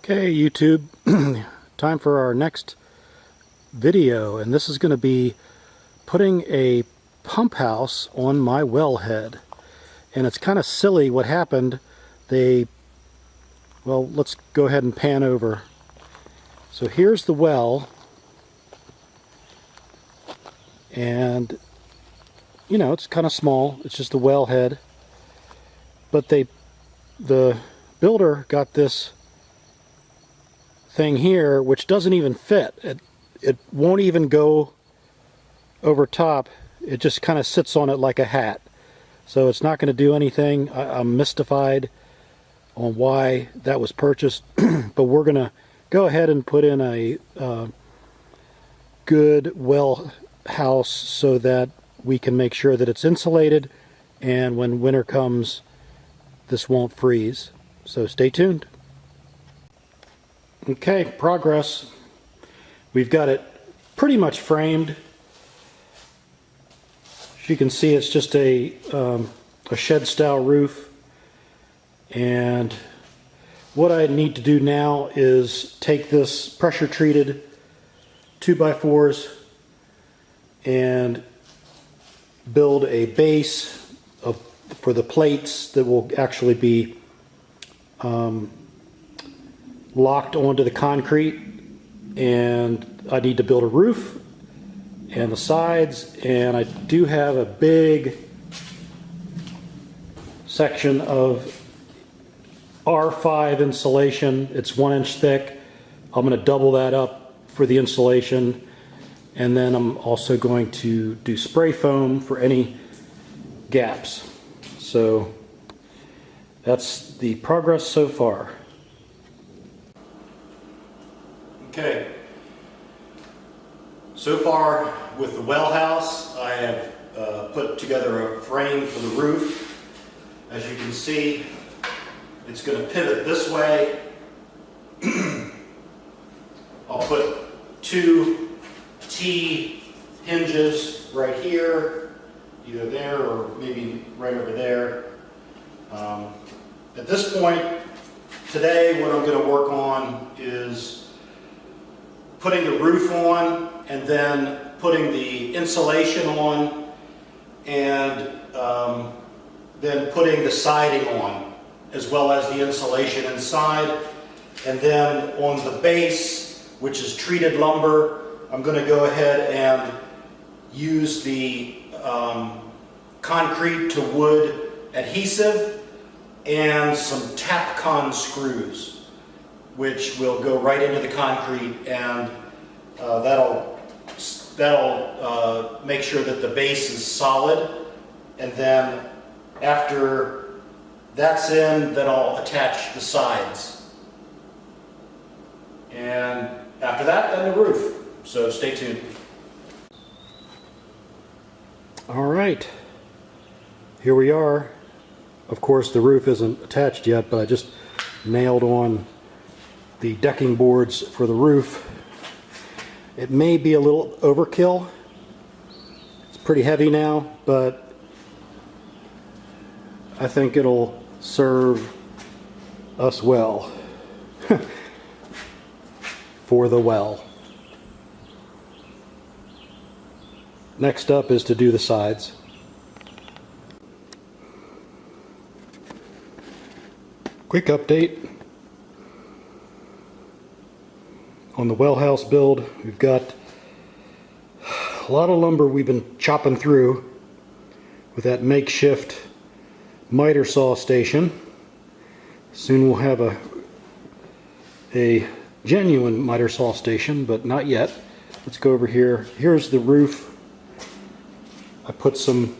Okay, YouTube, time for our next video, and this is going to be putting a pump house on my wellhead. And it's kind of silly what happened. Well, let's go ahead and pan over. So here's the well, and you know, it's kind of small. It's just a wellhead, but the builder got this thing here which doesn't even fit. It won't even go over top. It just kind of sits on it like a hat. So it's not going to do anything. I'm mystified on why that was purchased. But we're going to go ahead and put in a good well house so that we can make sure that it's insulated, and when winter comes this won't freeze. So stay tuned. Okay, progress. We've got it pretty much framed. As you can see, it's just a shed style roof, and what I need to do now is take this pressure treated 2x4s and build a base for the plates that will actually be locked onto the concrete. And I need to build a roof and the sides, and I do have a big section of R5 insulation. It's 1 inch thick. I'm going to double that up for the insulation, and then I'm also going to do spray foam for any gaps. So that's the progress so far. Okay, so far with the well house, I have put together a frame for the roof. As you can see, it's going to pivot this way. I'll put 2 T hinges right here, either there or maybe right over there. At this point, today what I'm going to work on is putting the roof on, and then putting the insulation on, and then putting the siding on, as well as the insulation inside. And then on the base, which is treated lumber, I'm going to go ahead and use the concrete to wood adhesive and some Tapcon screws, which will go right into the concrete, and that'll make sure that the base is solid. And then after that's in, then I'll attach the sides, and after that, then the roof. So stay tuned. All right, here we are. Of course, the roof isn't attached yet, but I just nailed on the decking boards for the roof. It may be a little overkill. It's pretty heavy now, but I think it'll serve us well for the well. Next up is to do the sides. Quick update on the well house build. We've got a lot of lumber we've been chopping through with that makeshift miter saw station. Soon we'll have a genuine miter saw station, but not yet. Let's go over here. Here's the roof. I put some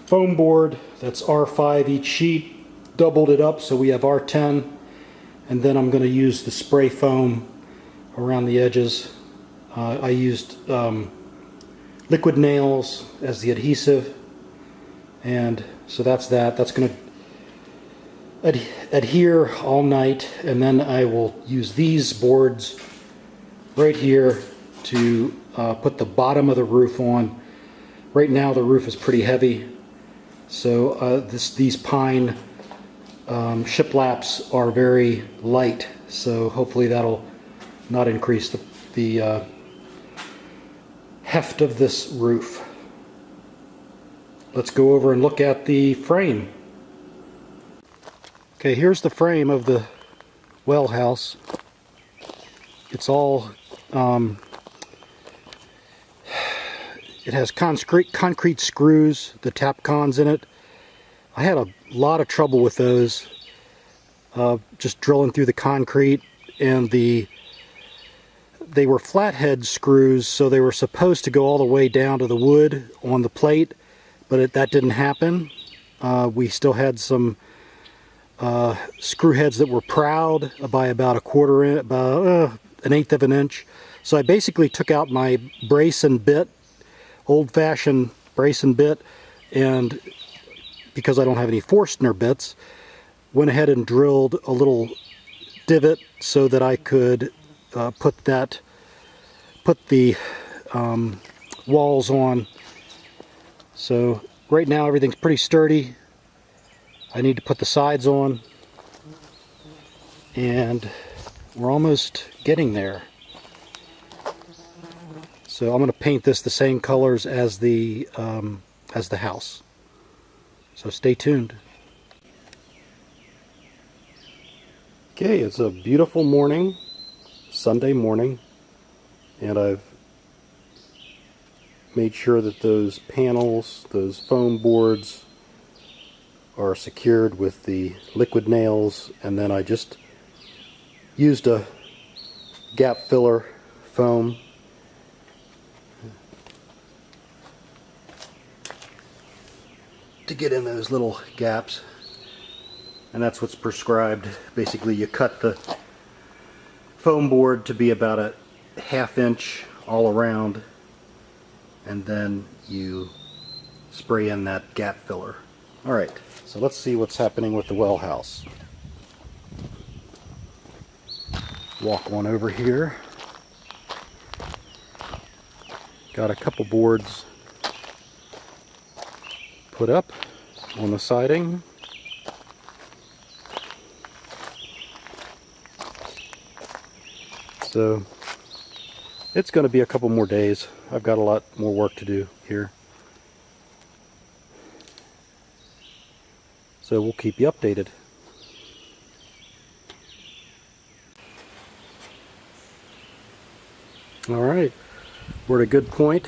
foam board, that's R5 each sheet, doubled it up so we have R10, and then I'm going to use the spray foam around the edges. I used liquid nails as the adhesive, and so that's that. That's going to adhere all night, and then I will use these boards right here to put the bottom of the roof on. Right now the roof is pretty heavy, so these pine shiplaps are very light, so hopefully that'll not increase the heft of this roof. Let's go over and look at the frame. Okay, here's the frame of the well house. It's all it has concrete screws, the tap cons in it. I had a lot of trouble with those, just drilling through the concrete, and they were flathead screws, so they were supposed to go all the way down to the wood on the plate, but that didn't happen. We still had some screw heads that were proud by about an eighth of an inch. So I basically took out my brace and bit, old-fashioned brace and bit, and because I don't have any Forstner bits, went ahead and drilled a little divot so that I could put the walls on. So right now everything's pretty sturdy. I need to put the sides on, and we're almost getting there. So I'm going to paint this the same colors as the house. So stay tuned. Okay, it's a beautiful morning, Sunday morning, and I've made sure that those panels, those foam boards, are secured with the liquid nails, and then I just used a gap filler foam to get in those little gaps, and that's what's prescribed. Basically, you cut the foam board to be about a ½ inch all around, and then you spray in that gap filler. Alright, so let's see what's happening with the well house. Walk on over here. Got a couple boards put up on the siding. So it's going to be a couple more days. I've got a lot more work to do here. So we'll keep you updated. Alright, we're at a good point.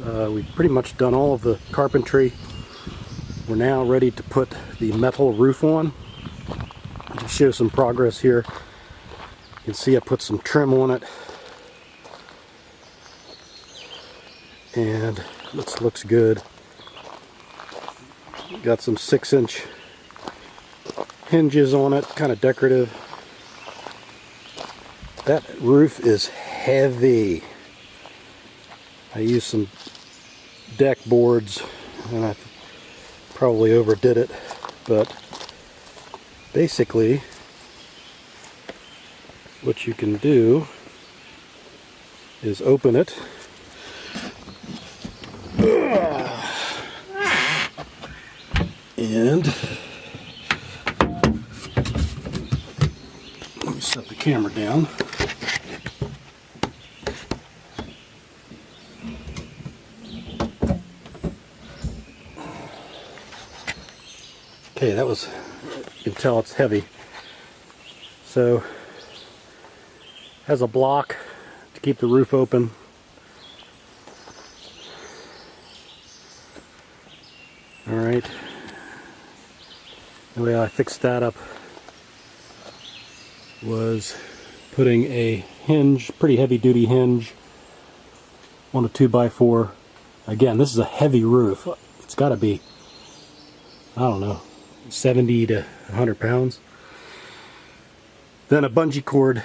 We've pretty much done all of the carpentry. We're now ready to put the metal roof on. To show some progress here, you can see I put some trim on it, and it looks good. Got some 6-inch hinges on it, kind of decorative. That roof is heavy. I used some deck boards, and I probably overdid it, but basically what you can do is open it and let me set the camera down. Okay, that was, you can tell it's heavy. So, has a block to keep the roof open. Alright. The way I fixed that up was putting a hinge, pretty heavy duty hinge, on a 2x4. Again, this is a heavy roof. It's got to be, I don't know, 70 to 100 pounds. Then a bungee cord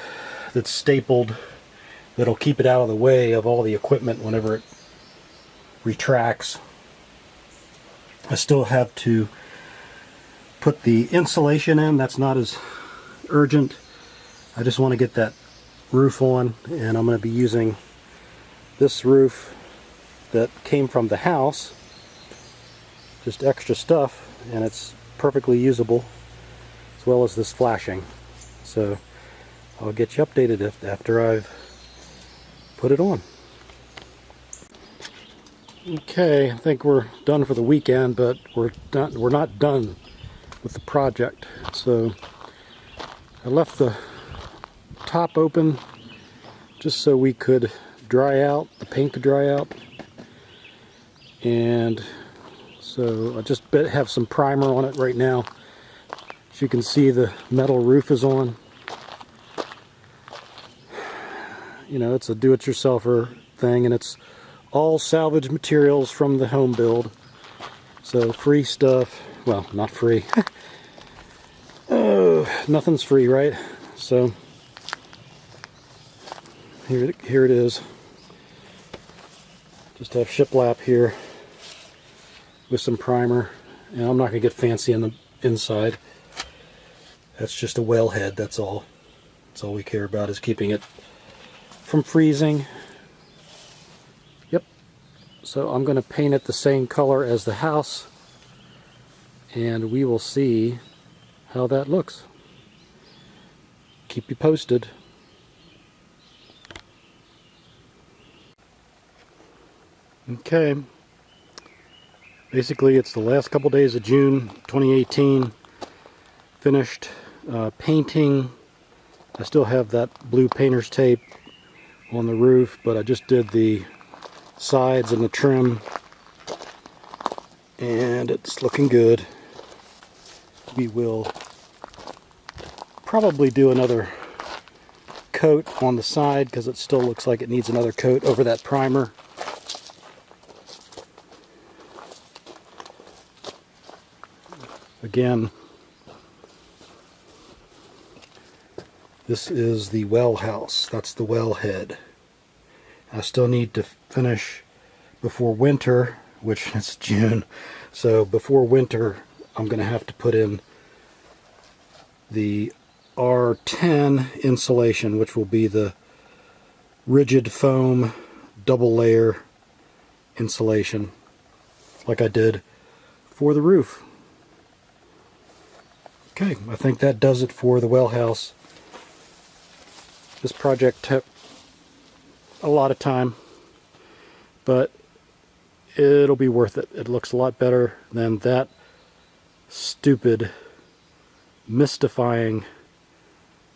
that's stapled that'll keep it out of the way of all the equipment whenever it retracts. I still have to put the insulation in. That's not as urgent. I just want to get that roof on, and I'm going to be using this roof that came from the house, just extra stuff, and it's perfectly usable, as well as this flashing. So I'll get you updated after I've put it on. Okay, I think we're done for the weekend, but we're not done with the project. So I left the top open just so we could dry out, the paint could dry out. And so I just have some primer on it right now. As you can see, the metal roof is on. You know, it's a do-it-yourselfer thing, and it's all salvage materials from the home build. So free stuff. Well, not free. Oh, nothing's free, right? So here it is. Just have shiplap here with some primer, and I'm not going to get fancy on the inside. That's just a wellhead, that's all. That's all we care about, is keeping it from freezing. Yep. So I'm going to paint it the same color as the house, and we will see how that looks. Keep you posted. Okay. Basically, it's the last couple days of June 2018. Finished painting. I still have that blue painter's tape on the roof, but I just did the sides and the trim, and it's looking good. We will probably do another coat on the side because it still looks like it needs another coat over that primer. Again, this is the well house. That's the wellhead. I still need to finish before winter, which is June. So before winter, I'm going to have to put in the R10 insulation, which will be the rigid foam double layer insulation, like I did for the roof. Okay, I think that does it for the well house. This project took a lot of time, but it'll be worth it. It looks a lot better than that stupid, mystifying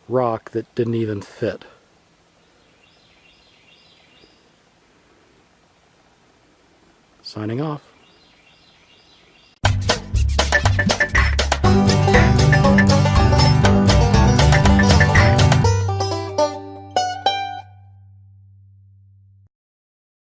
rock that didn't even fit. Signing off.